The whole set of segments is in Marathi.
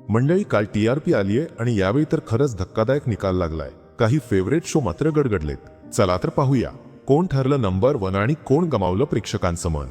मंडळी, काल TRP आलीये आणि यावेळी तर खरंच धक्कादायक निकाल लागलाय. काही फेवरेट शो मात्र गडगडलेत. चला तर पाहूया कोण ठरलं नंबर 1 आणि कोण गमावलं प्रेक्षकांचं मन.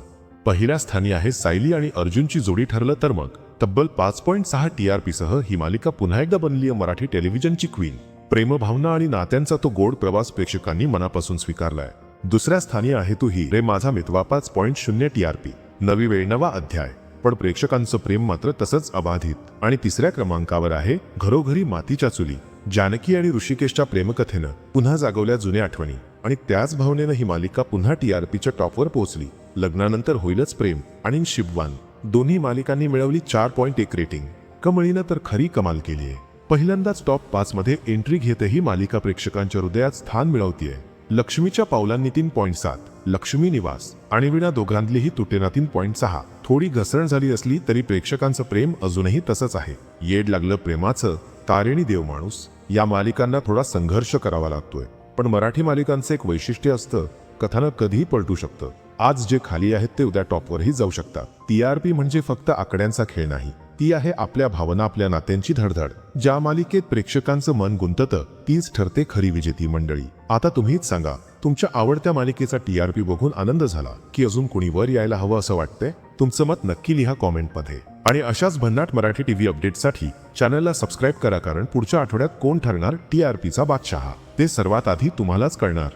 पहिल्या स्थानी आहे सायली आणि अर्जुनची जोडी. ठरलं तर मग तब्बल 5.6 TRP सह ही मालिका पुन्हा एकदा बनलीय मराठी टेलिव्हिजनची क्वीन. प्रेमभावना आणि नात्यांचा तो गोड प्रवास प्रेक्षकांनी मनापासून स्वीकारलाय. दुसऱ्या स्थानी आहे तू ही रे माझा मितवा 5.0 TRP. नवी वेळ नवा अध्याय, पण प्रेक्षकांचं प्रेम मात्र तसंच अबाधित. आणि तिसऱ्या क्रमांकावर आहे घरोघरी मातीच्या चुली. जानकी आणि ऋषिकेशच्या प्रेमकथेनं पुन्हा जागवल्या जुन्या आठवणी आणि त्याच भावनेनं ही मालिका पुन्हा TRPच्या टॉपवर पोहोचली. लग्नानंतर होईलच प्रेम आणि शिबवान दोन्ही मालिकांनी मिळवली 4.1 रेटिंग. कमळीनं तर खरी कमाल केलीये. पहिल्यांदाच टॉप 5 मध्ये एंट्री घेतही मालिका प्रेक्षकांच्या हृदयात स्थान मिळवतीये. लक्ष्मीच्या पावलांनी 3.7, लक्ष्मी निवास आणि विणा दोघांतलीही तुटेना 3.6. थोडी घसरण झाली असली तरी प्रेक्षकांचं प्रेम अजूनही तसंच आहे. येड लागलं प्रेमाचं, तारेणी देव माणूस या मालिकांना थोडा संघर्ष करावा लागतोय. पण मराठी मालिकांचं एक वैशिष्ट्य असतं, कथानक कधीही पलटू शकतं. आज जे खाली आहेत ते उद्या टॉपवरही जाऊ शकतात. TRP म्हणजे फक्त आकड्यांचा खेळ नाही, ती आहे आपल्या भावना, आपल्या नात्यांची धडधड. ज्या मालिकेत प्रेक्षकांचं मन गुंततं तीच ठरते खरी विजेती. मंडळी, आता तुम्हीच सांगा, तुमच्या आवडत्या मालिकेचा TRP बघून आनंद झाला की अजून कोणी वर यायला हवं असं वाटतंय? तुमचं मत नक्की लिहा कॉमेंटमध्ये. आणि अशाच भन्नाट मराठी TV अपडेटसाठी चॅनलला सबस्क्राईब करा, कारण पुढच्या आठवड्यात कोण ठरणार TRPचा बादशहा ते सर्वात आधी तुम्हालाच कळणार.